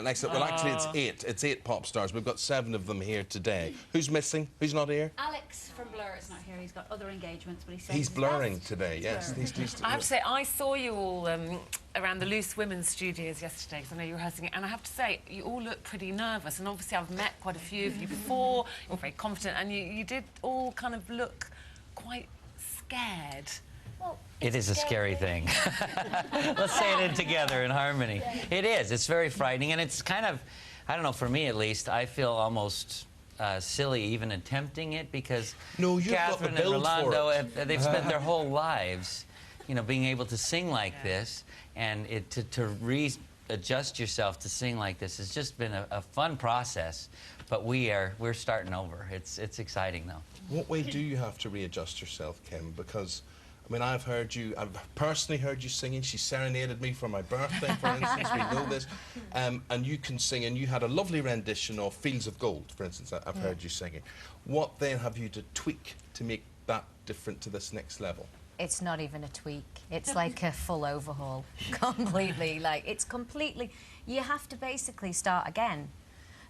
Next, well, actually, it's 8. It's 8 pop stars. We've got 7 of them here today. Who's missing? Who's not here? Alex from Blur is not here. He's got other engagements, but he's blurring today. Yes. I have to say, I saw you all around the Loose Women's studios yesterday, because I know you were rehearsing it, and I have to say, you all look pretty nervous. And obviously, I've met quite a few of you before. You're very confident, and you did all kind of look quite scared. Well, it is a scary thing. Let's say it together in harmony. It is. It's very frightening, and it's kind of, I don't know, for me at least, I feel almost silly even attempting it, because Catherine and Rolando, they've spent their whole lives, you know, being able to sing like this, and to readjust yourself to sing like this has just been a fun process. But we're starting over. It's exciting though. What way do you have to readjust yourself, Kim? Because I mean, I've personally heard you singing. She serenaded me for my birthday, for instance. We know this. And you can sing, and you had a lovely rendition of Fields of Gold, for instance. I've heard you singing. What then have you to tweak to make that different to this next level? It's not even a tweak. It's like a full overhaul, completely. Like, it's completely... You have to basically start again,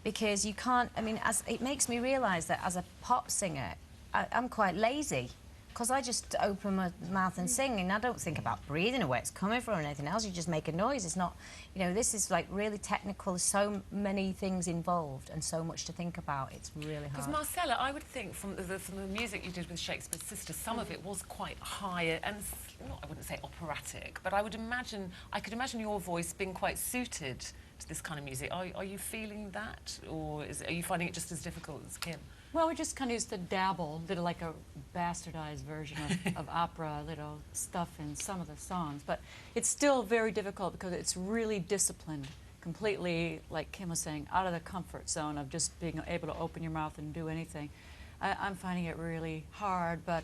because you can't... I mean, it makes me realise that as a pop singer, I'm quite lazy. Because I just open my mouth and sing, and I don't think about breathing or where it's coming from or anything else. You just make a noise. It's not, you know, this is like really technical. There's so many things involved and so much to think about. It's really hard. Because Marcella, I would think from the music you did with Shakespeare's Sisters, some of it was quite high and not, I wouldn't say operatic, but I could imagine your voice being quite suited to this kind of music. Are you feeling that, or are you finding it just as difficult as Kim? Well, we just kind of used to dabble, did like a bastardized version of opera, little stuff in some of the songs. But it's still very difficult because it's really disciplined, completely, like Kim was saying, out of the comfort zone of just being able to open your mouth and do anything. I'm finding it really hard, but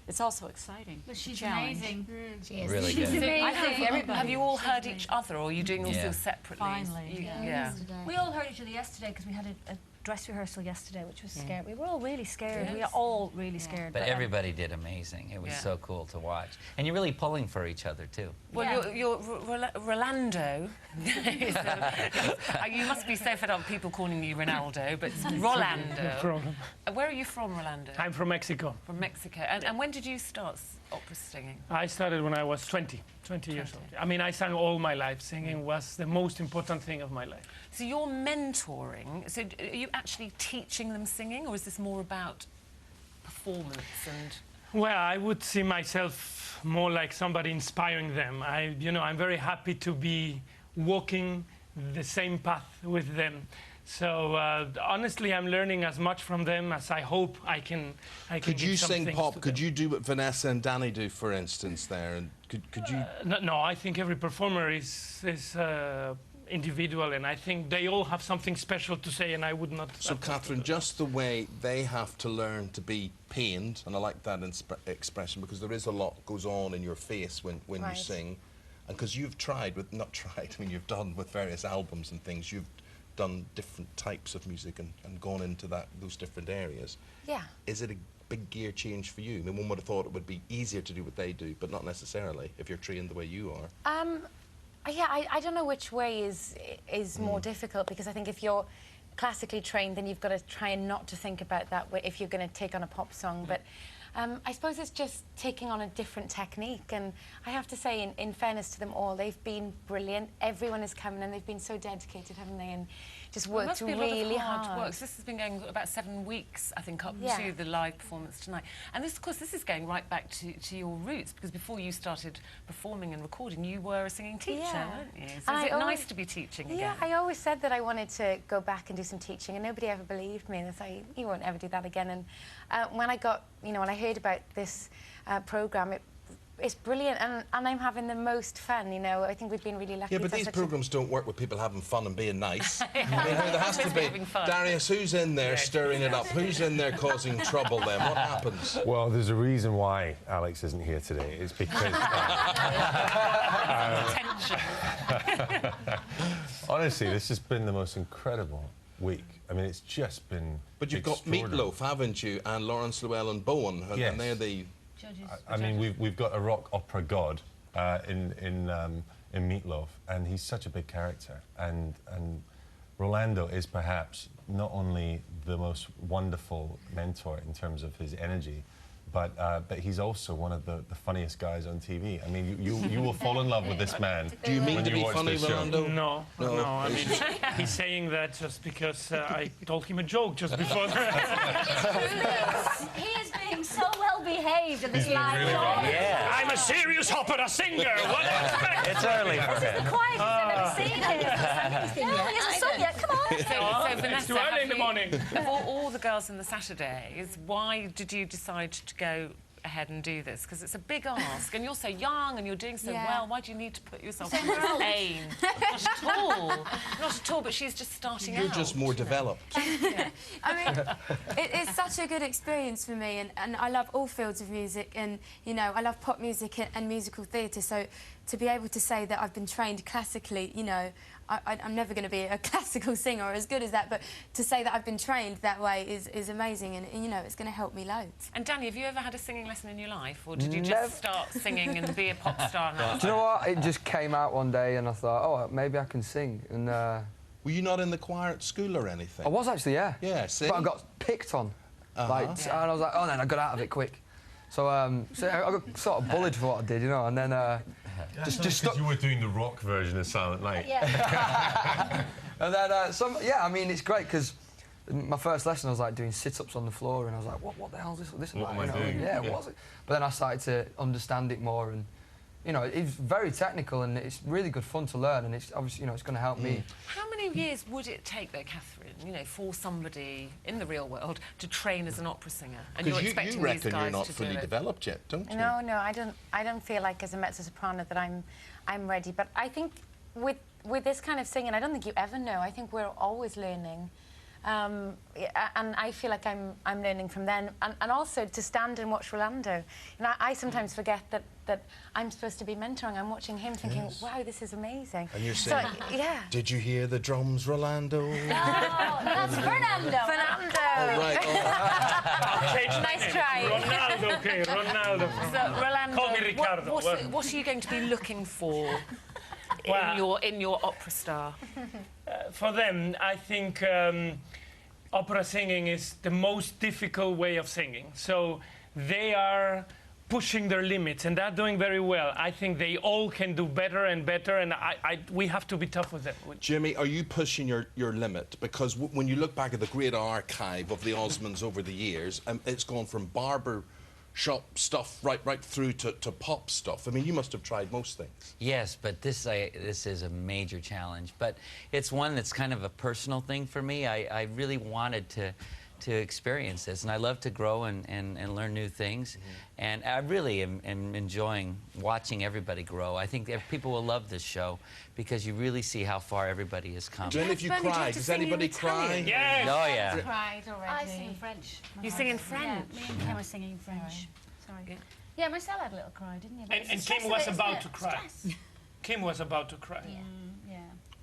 it's also exciting. But she's amazing. She is. Really good. I think Have you all heard each other, or are you doing all still separately? Finally. Yeah. We all heard each other yesterday because we had a dress rehearsal yesterday, which was scary. We were all really scared. We are all really scared. But everybody did amazing. It was so cool to watch. And you're really pulling for each other, too. Well, you're Rolando. You must be so fed up with people calling you Ronaldo, but it's Rolando. No problem. Where are you from, Rolando? I'm from Mexico. From Mexico. And when did you start opera singing? I started when I was 20 years old. I mean, I sang all my life. Singing was the most important thing of my life. So you're mentoring. So are you actually teaching them singing, or is this more about performance and... Well, I would see myself more like somebody inspiring them. I'm very happy to be walking the same path with them. So honestly, I'm learning as much from them as I hope I can. Could you sing pop? Could you do what Vanessa and Danny do, for instance? There, and could you? No, I think every performer is individual, and I think they all have something special to say, and I would not... So, Catherine, just the way they have to learn to be pained, and I like that expression, because there is a lot goes on in your face when you sing, and because you've you've done with various albums and things, you've done different types of music and gone into those different areas. Yeah. Is it a big gear change for you? I mean, one would have thought it would be easier to do what they do, but not necessarily, if you're trained the way you are. Yeah, I don't know which way is more difficult, because I think if you're classically trained, then you've got to try and not to think about that way if you're going to take on a pop song. But I suppose it's just taking on a different technique, and I have to say, in fairness to them all, they've been brilliant. Everyone has come and they've been so dedicated, haven't they? And just worked really hard. Work. So this has been going about 7 weeks, I think, up to the live performance tonight. And this, of course, this is going right back to your roots, because before you started performing and recording, you were a singing teacher, weren't you? So is it nice to be teaching again? Yeah, I always said that I wanted to go back and do some teaching, and nobody ever believed me. They say, you won't ever do that again. And when I got, when I heard about this programme, it's brilliant, and I'm having the most fun, I think we've been really lucky. Yeah, but these programmes don't work with people having fun and being nice. I mean, there has to be... Darius, who's in there stirring it up? Who's in there causing trouble then? What happens? Well, there's a reason why Alex isn't here today. It's because... honestly, this has been the most incredible week. I mean, it's just been... But you've got Meatloaf, haven't you? And Lawrence Llewellyn and Bowen, yes. And they're the... I mean, we've got a rock opera god in in Meatloaf, and he's such a big character. And Rolando is perhaps not only the most wonderful mentor in terms of his energy, but he's also one of the funniest guys on TV. I mean, you will fall in love with this man. Do you mean when to you be watch funny, this show. Rolando? No. I mean, he's saying that just because I told him a joke just before that. He is being so well behaved in this He's live really show. well Yeah. I'm a serious opera singer. What do you expect? It's early for This is him. the quietest I've ever seen him. No, he hasn't sung yet. Come on. So It's Vanessa, too early have in the you- morning. Of all the girls in the Saturdays, why did you decide to go ahead and do this? Because it's a big ask, and you're so young and you're doing so Yeah. well. Why do you need to put yourself So through this old. pain? Not at all. Not at all, but she's just starting You're out. just more developed. I mean, it's such a good experience for me, and I love all fields of music, and, you know, I love pop music and musical theatre, so to be able to say that I've been trained classically, you know, I'm never going to be a classical singer or as good as that, but to say that I've been trained that way is amazing, and, you know, it's going to help me loads. And Danny, have you ever had a singing lesson in your life, or did you just start singing and be a pop star now? Do you know what? It just came out one day and I thought, oh, maybe I can sing. And Were you not in the choir at school or anything? I was actually, yeah. Yeah, see? But I got picked on. Like, and I was like, oh, then I got out of it quick. So, so I got sort of bullied for what I did, you know, and then just stuck. You were doing the rock version of Silent Night. Yeah. And then, yeah, I mean, it's great because my first lesson I was like doing sit-ups on the floor, and I was like, what the hell is this? What am I you know? doing? Yeah, Yeah. what was it? But then I started to understand it more, and you know, it's very technical and it's really good fun to learn, and it's obviously, you know, it's going to help me. How many years would it take, though, Catherine, you know, for somebody in the real world to train as an opera singer? And you're Because expecting you these reckon guys you're not to fully do it. developed yet, don't you? No, I don't feel like as a mezzo-soprano that I'm ready. But I think with this kind of singing, I don't think you ever know. I think we're always learning. And I feel like I'm learning from them. And also to stand and watch Rolando. You know, I sometimes forget that I'm supposed to be mentoring. I'm watching him thinking, Yes. wow, this is amazing. And you're saying, yeah. did you hear the drums, Rolando? Oh, that's Fernando. Fernando. Oh, right. Oh. Nice try. Ronaldo, okay, Ronaldo. So, Rolando, Call me Ricardo. what are you going to be looking for Well- in your opera star? For them, I think opera singing is the most difficult way of singing. So they are pushing their limits, and they're doing very well. I think they all can do better and better, and we have to be tough with them. Jimmy, are you pushing your limit? Because when you look back at the great archive of the Osmonds over the years, it's gone from barber shop stuff right through to pop stuff. I mean, you must have tried most things. Yes, but this is a major challenge. But it's one that's kind of a personal thing for me. I really wanted to experience this, and I love to grow and learn new things. And I really am enjoying watching everybody grow. I think that people will love this show because you really see how far everybody has come. Jen, if you cry, does anybody cry? Yes! Oh, yeah. Cried already. I sing in French. You sing in French? Yeah, me and Kim were singing in French. Sorry. Yeah. Yeah, Marcella had a little cry, didn't you? But it's And the stress Kim of was it, isn't about it? to cry. Stress. Kim was about to cry. Yeah.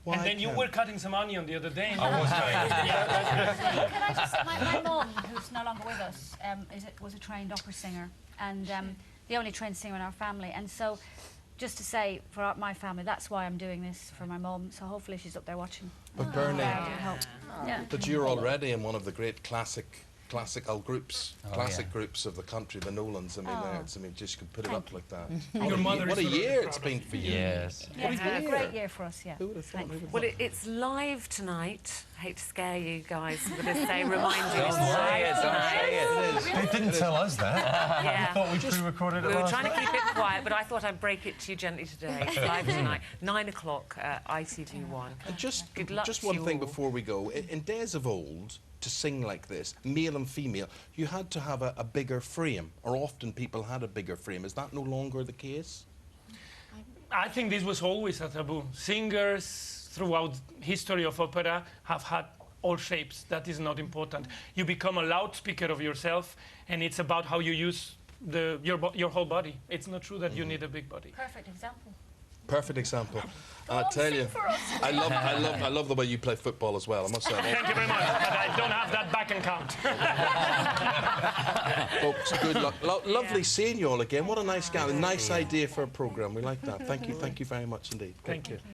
Why, And then you Ken? were cutting some onion the other day. And I was trying to. Well, can I just my mum, who's no longer with us, was a trained opera singer, and the only trained singer in our family. And so, just to say, for my family, that's why I'm doing this for my mum. So hopefully she's up there watching. But Bernie, Yeah, it'll help. Yeah. but you're already in one of the great classical groups, Oh, classic yeah. groups of the country, the Nolans. I mean, just you could put it up like that. Your mother What a is gonna be year proud it's of been you. for you. Yes. Yeah, it's been a great year for us, yeah. Who would have thought? Who would have Well, thought? it's live tonight. I hate to scare you guys with this say, remind you. Don't it's say live it, don't tonight. say it. They didn't tell us that. Yeah. I thought we pre-recorded it We were last trying to night. keep it quiet, but I thought I'd break it to you gently today. It's live tonight, 9 o'clock, ITV1. And just Good luck just to one you thing all. before we go. In days of old, to sing like this, male and female, you had to have a bigger frame, or often people had a bigger frame. Is that no longer the case? I think this was always a taboo. Singers throughout history of opera have had all shapes. That is not important. You become a loudspeaker of yourself, and it's about how you use your whole body. It's not true that you need a big body. Perfect example. Perfect example. And I tell you, I love the way you play football as well. I must say. Thank you very much, but I don't have that back account. Folks, good luck. Lovely seeing you all again. What a nice idea for a programme. We like that. Thank you very much indeed. Thank you.